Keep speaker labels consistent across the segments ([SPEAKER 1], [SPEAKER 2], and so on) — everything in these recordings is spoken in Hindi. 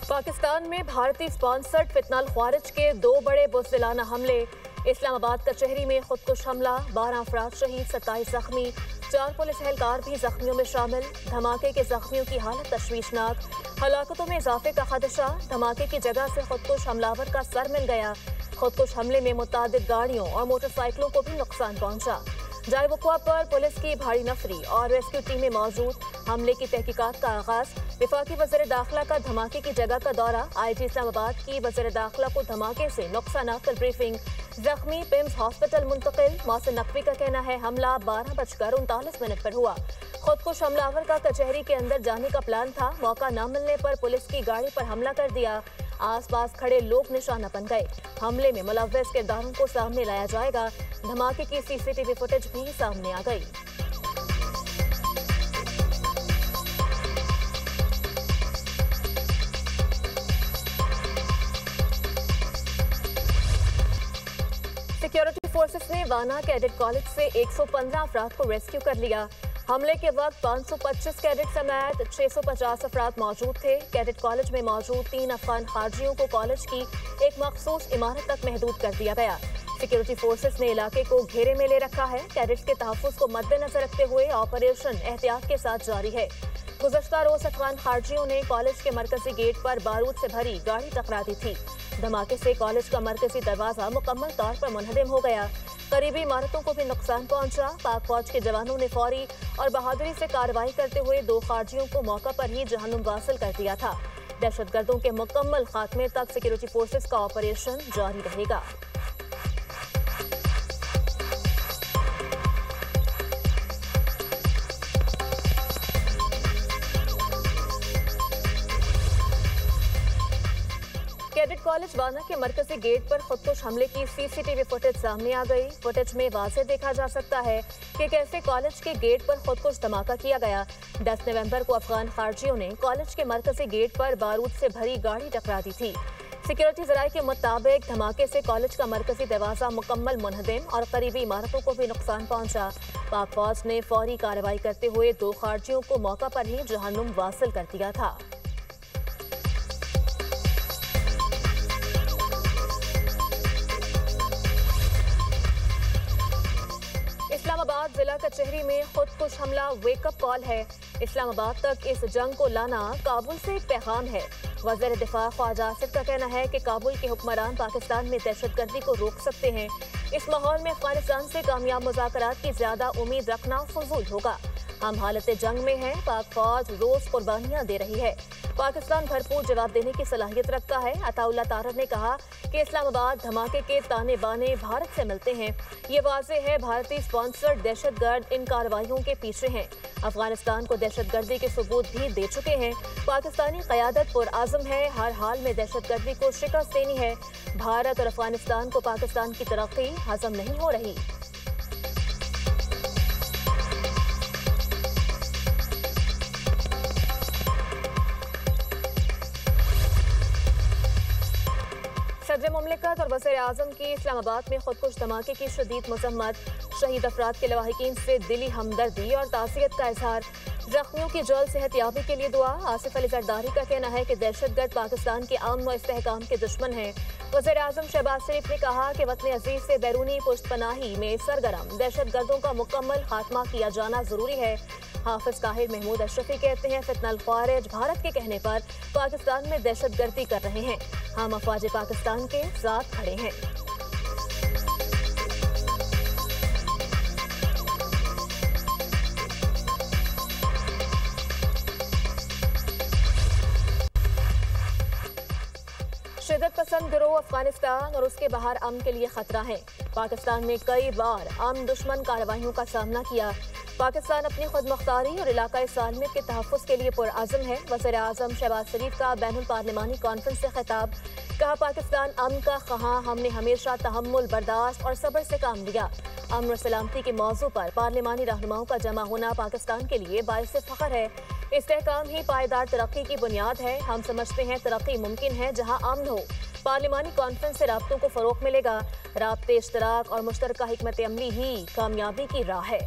[SPEAKER 1] पाकिस्तान में भारतीय स्पॉन्सर्ड फितनाल ख्वारिज के 2 बड़े बुज़दिलाना हमले। इस्लामाबाद कचहरी में खुदकुश हमला, 12 अफराद शहीद, 27 जख्मी, 4 पुलिस एहलकार भी जख्मियों में शामिल। धमाके के जख्मियों की हालत तशवीशनाक, हलाकतों में इजाफे का खदशा। धमाके की जगह से खुदकुश हमलावर का सर मिल गया। खुदकुश हमले में मुतादिद गाड़ियों और मोटरसाइकिलों को भी नुकसान पहुंचा। जाए वक़्वा पर पुलिस की भारी नफरी और रेस्क्यू टीमें मौजूद। हमले की तहकीकात का आगाज। वफाकी वज़ीर दाखिला का धमाके की जगह का दौरा। IG इस्लामाबाद की वज़ीर दाखिला को धमाके से नुकसानात पर ब्रीफिंग। जख्मी पिम्स हॉस्पिटल मुंतकिल। मौसिन नकवी का कहना है हमला 12:39 पर हुआ। खुदकुश हमलावर का कचहरी के अंदर जाने का प्लान था। मौका न मिलने पर पुलिस की गाड़ी पर हमला कर दिया। आसपास खड़े लोग निशाना बन गए। हमले में मुलव्वस किरदारों को सामने लाया जाएगा। धमाके की CCTV फुटेज भी सामने आ गई। सिक्योरिटी फोर्सेस ने वाना कैडेट कॉलेज से 115 अफराद को रेस्क्यू कर लिया। हमले के वक्त 525 कैडेट समेत 650 अफराद मौजूद थे। कैडेट कॉलेज में मौजूद 3 अफगान खारजियों को कॉलेज की एक मखसूस इमारत तक महदूद कर दिया गया। सिक्योरिटी फोर्सेस ने इलाके को घेरे में ले रखा है। कैडेट्स के तहफ्फुज़ को मद्देनजर रखते हुए ऑपरेशन एहतियात के साथ जारी है। गुज़श्ता रोज अफगान खारजियों ने कॉलेज के मरकजी गेट पर बारूद से भरी गाड़ी टकरा दी थी। धमाके से कॉलेज का मरकजी दरवाजा मुकम्मल तौर पर मुनहदम हो गया। करीबी इमारतों को भी नुकसान पहुंचा। पाक फौज के जवानों ने फौरी और बहादुरी से कार्रवाई करते हुए 2 खारजियों को मौका पर ही जहन्नुम वासिल कर दिया था। दहशतगर्दों के मुकम्मल खात्मे तक सिक्योरिटी फोर्सेस का ऑपरेशन जारी रहेगा। कैडेट कॉलेज वाना के मरकजी गेट पर खुदकुश हमले की CCTV फुटेज सामने आ गई। फुटेज में वाज़ेह देखा जा सकता है कि कैसे कॉलेज के गेट पर खुदकुश धमाका किया गया। 10 नवंबर को अफगान खारजियों ने कॉलेज के मरकजी गेट पर बारूद से भरी गाड़ी टकरा दी थी। सिक्योरिटी ज़राए के मुताबिक धमाके से कॉलेज का मरकजी दरवाजा मुकम्मल मुनहदम और करीबी इमारतों को भी नुकसान पहुंचा। पाक फौज ने फौरी कार्रवाई करते हुए 2 खारजियों को मौका पर ही जहन्नुम वासिल कर दिया था। इस्लामाबाद जिला कचहरी में खुदकुश हमला वेकअप कॉल है। इस्लामाबाद तक इस जंग को लाना काबुल से एक पैगाम है। वज़ीर दिफा ख्वाजा आसिफ का कहना है कि काबुल के हुक्मरान पाकिस्तान में दहशतगर्दी को रोक सकते हैं। इस माहौल में अफगानिस्तान से कामयाब मुज़ाकरात की ज्यादा उम्मीद रखना फजूल होगा। हम हालत जंग में हैं। पाक फौज रोज कुर्बानियां दे रही है। पाकिस्तान भरपूर जवाब देने की सलाहियत रखता है। अताउल्ला तारर ने कहा कि इस्लामाबाद धमाके के ताने बाने भारत से मिलते हैं। ये वाज़ेह है भारतीय स्पॉन्सर्ड दहशतगर्द इन कार्रवाइयों के पीछे हैं। अफगानिस्तान को दहशतगर्दी के सबूत भी दे चुके हैं। पाकिस्तानी क़यादत पुरआज़म है। हर हाल में दहशतगर्दी को शिकस्त देनी है। भारत और अफगानिस्तान को पाकिस्तान की तरक्की हजम नहीं हो रही। सदर मुमलिकत और वज़ीर आज़म की इस्लामाबाद में खुदकुश धमाके की शदीद मज़म्मत। शहीद अफराद के लवाहिकीन से दिली हमदर्दी और ताज़ियत का इजहार। जख्मियों की जल्द सेहतयाबी के लिए दुआ। आसिफ अली जरदारी का कहना है कि दहशतगर्द पाकिस्तान के अमन व इस्तेहकाम के दुश्मन हैं। वज़ीर आज़म शहबाज शरीफ ने कहा कि वतन अजीज से बैरूनी पुश्तपनाही में सरगर्म दहशतगर्दों का मुकम्मल खात्मा किया जाना जरूरी है। हाफिज काहिर महमूद अशरफी कहते हैं फितनाल ख्वारिज भारत के कहने पर पाकिस्तान में दहशतगर्दी कर रहे हैं। हम अफवाज पाकिस्तान के साथ खड़े हैं। शिद्दत पसंद गिरोह अफगानिस्तान और उसके बाहर अमन के लिए खतरा है। पाकिस्तान में कई बार अमन दुश्मन कार्रवाइयों का सामना किया। पाकिस्तान अपनी खुद मुख्तारी और इलाकाई सालमियत के तहफ़्फ़ुज़ के लिए पुरआज़म है। वज़ीर आज़म शहबाज शरीफ का बैनुल पार्लिमानी कॉन्फ्रेंस से खिताब। कहा पाकिस्तान अमन का ख़्वाह, हमने हमेशा तहम्मुल, बर्दाश्त और सब्र से काम लिया। अमन और सलामती के मौजू पर पार्लिमानी रहनुमाओं का जमा होना पाकिस्तान के लिए बाइस फ़ख्र है। इस्तेहकाम ही पायदार तरक्की की बुनियाद है। हम समझते हैं तरक्की मुमकिन है जहाँ अमन हो। पार्लिमानी कॉन्फ्रेंस से राब्तों को फ़रोग़ मिलेगा। राब्ते, इश्तराक और मुश्तरका हिकमत अमली ही कामयाबी की राह है।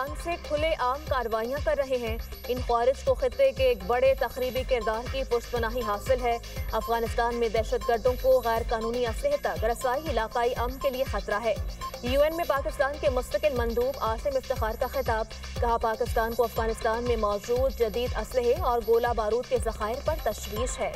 [SPEAKER 1] पाकिस्तान से खुले आम कार्रवाइयाँ कर रहे हैं। इन ख्वारिज को खित्ते के एक बड़े तखरीबी किरदार की पुष्टपनाही हासिल है। अफगानिस्तान में दहशतगर्दों को गैर कानूनी असलहे तक रसाई इलाकाई अमन के लिए खतरा है। UN में पाकिस्तान के मुस्तकिल मंदूब आसिम इफ्तिखार का खिताब। कहा, पाकिस्तान को अफगानिस्तान में मौजूद जदीद असलहे और गोला बारूद के ज़खायर पर तशवीश है।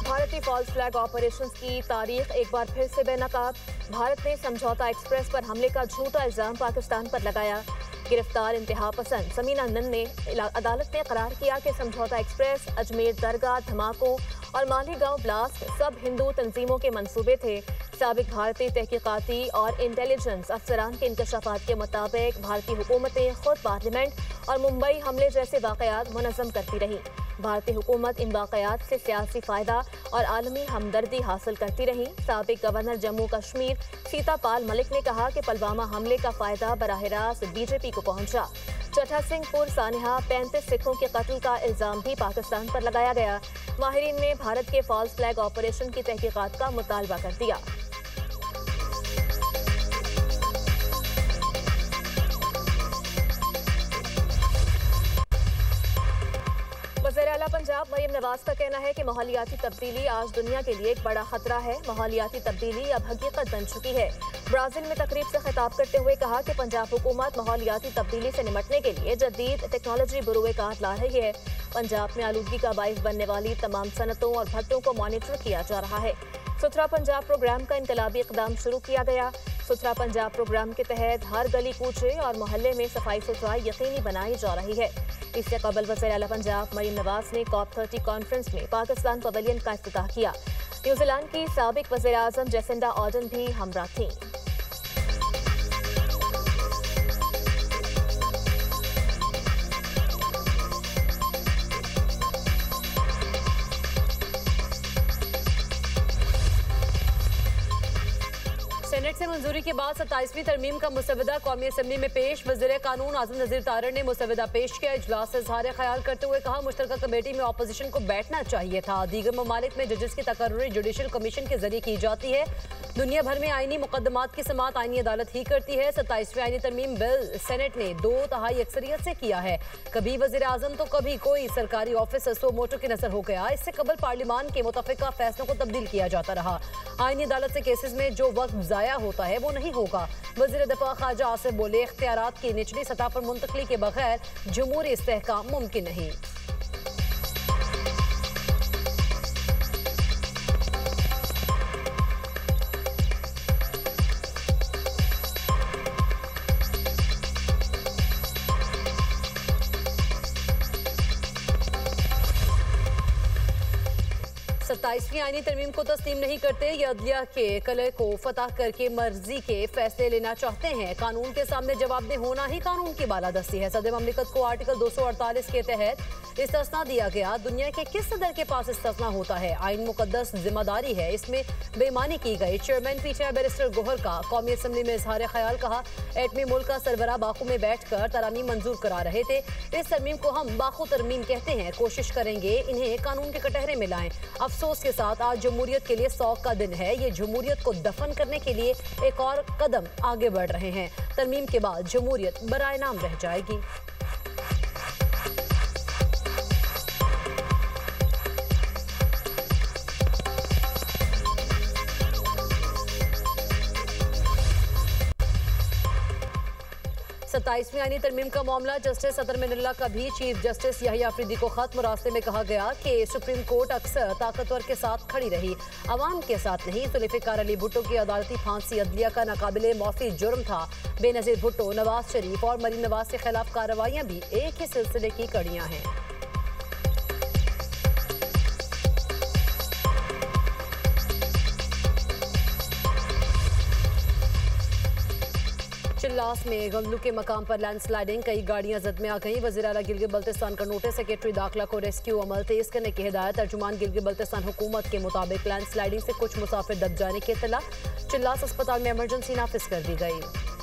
[SPEAKER 1] भारतीय फॉल्स फ्लैग ऑपरेशंस की तारीख एक बार फिर से बेनकाब। भारत ने समझौता एक्सप्रेस पर हमले का झूठा इल्जाम पाकिस्तान पर लगाया। गिरफ्तार इंतहा पसंद समीना नंद ने अदालत में करार किया कि समझौता एक्सप्रेस, अजमेर दरगाह धमाकों और मालीगांव ब्लास्ट सब हिंदू तंजीमों के मंसूबे थे। साबिक भारतीय तहकीकाती और इंटेलिजेंस अफसरान के इंकशाफात के मुताबिक भारतीय हुकूमतें खुद पार्लियामेंट और मुंबई हमले जैसे वाकयात मुनज़्ज़म करती रही। भारतीय हुकूमत इन वाकयात से सियासी फ़ायदा और आलमी हमदर्दी हासिल करती रही। साबिक गवर्नर जम्मू कश्मीर सीतापाल मलिक ने कहा कि पुलवामा हमले का फ़ायदा बराह रास्त BJP को पहुंचा। चट्टा सिंहपुर सानिहा 35 सिखों के कत्ल का इल्ज़ाम भी पाकिस्तान पर लगाया गया। माहिरीन ने भारत के फॉल्स फ्लैग ऑपरेशन की तहकीकात का मुतालबा कर दिया। वज़ीर आला पंजाब मरीम नवाज का कहना है कि माहौलियाती तब्दीली आज दुनिया के लिए एक बड़ा खतरा है। माहौलियाती तब्दीली अब हकीकत बन चुकी है। ब्राज़ील में तकरीब से खिताब करते हुए कहा कि पंजाब हुकूमत माहौलियाती तब्दीली से निपटने के लिए जदीद टेक्नोलॉजी बुरूए कार ला रही है। पंजाब में आलूदगी का बाइस बनने वाली तमाम सनतों और भट्टों को मॉनिटर किया जा रहा है। सुथरा पंजाब प्रोग्राम का इनकलाबी इक़दाम शुरू किया गया। सुथरा पंजाब प्रोग्राम के तहत हर गली कूचे और मोहल्ले में सफाई सुथराई यकीनी बनाई जा रही है। इससे कबल वज़ीर आला पंजाब मरीम नवाज ने COP30 कॉन्फ्रेंस में पाकिस्तान पवेलियन का इफ्तिताह किया। न्यूजीलैंड की साबिक वज़ीर आज़म जैसिंडा ऑर्डन भी हमरा थीं। सेनेट से मंजूरी के बाद 27वीं तरमीम का मुसवदा कौमी असम्बली में पेश। वज़ीर कानून आज़म नज़ीर तारड़ ने मुसवदा पेश किया। इजलास से इज़हार ख्याल करते हुए कहा, मुश्तरका कमेटी में अपोजिशन को बैठना चाहिए था। दीगर ममालिक में जजेस की तकर्रुरी जुडिशल कमीशन के जरिए की जाती है। दुनिया भर में आईनी मुकदमात की समाअत आईनी अदालत ही करती है। 27वीं आईनी तरमीम बिल सेनेट ने 2/3 अक्सरियत से किया है। कभी वज़ीर आज़म तो कभी कोई सरकारी ऑफिसर सो मोटो की नजर हो गया। इससे कबल पार्लियामान के मुतफ़िका फैसलों को तब्दील किया जाता रहा। आईनी अदालत से केसेस में जो वक्त ज़ाया होता है वो नहीं होगा। वज़ीर दफ़ा ख्वाजा आसिफ बोले, इख्तियारात की निचली सतह पर मुंतकली के बगैर जमहूरी इस्तेहकाम मुमकिन नहीं। सत्ताईसवीं आईनी तरमीम को तस्लीम नहीं करते। ये अदलिया के कले को फतह करके मर्जी के फैसले लेना चाहते हैं। कानून के सामने जवाबदेह होना ही कानून की बालादस्ती है। सदर ममलिकत को आर्टिकल 248 के तहत इस्तिस्ना दिया गया। दुनिया के किस सदर के पास इस्तिस्ना होता है? आइन मुकद्दस जिम्मेदारी है, इसमें बेईमानी की गई। चेयरमैन PTI बैरिस्टर गोहर का कौमी असम्बली में इजहार ख्याल। कहा, एटमी मुल्क का सरबराह बाकू में बैठकर तरमीम मंजूर करा रहे थे। इस तरमीम को हम बाकू तरमीम कहते हैं। कोशिश करेंगे इन्हें कानून के कटहरे में लाएं। अफसोस के साथ आज जमहूरियत के लिए 100 का दिन है। ये जमहूरियत को दफन करने के लिए एक और कदम आगे बढ़ रहे हैं। तरमीम के बाद जमहूरियत बराए नाम रह जाएगी। सत्ताईसवीं आईनी तरमीम का मामला जस्टिस सदर मिनल्ला का भी चीफ जस्टिस यहिया अफरीदी को खत। मुरास्ते में कहा गया कि सुप्रीम कोर्ट अक्सर ताकतवर के साथ खड़ी रही, अवाम के साथ नहीं। जुल्फ़िकार अली भुट्टो की अदालती फांसी अदलिया का नाकाबिले मौफ़ी जुर्म था। बेनज़ीर भुट्टो, नवाज शरीफ और मरीम नवाज के खिलाफ कार्रवाइयाँ भी एक ही सिलसिले की कड़ियाँ हैं। चिल्लास में गमलू के मकाम पर लैंडस्लाइडिंग, कई गाड़ियां जद में आ गई। वज़ीर आला गिलगित बल्तिस्तान का नोटिस। सेक्रेटरी दाखिला को रेस्क्यू अमल तेज करने की हिदायत। तर्जुमान गिलगित बल्तिस्तान हुकूमत के मुताबिक लैंडस्लाइडिंग से कुछ मुसाफिर दब जाने की इत्तला। चिल्लास अस्पताल में इमरजेंसी नाफिज कर दी गई।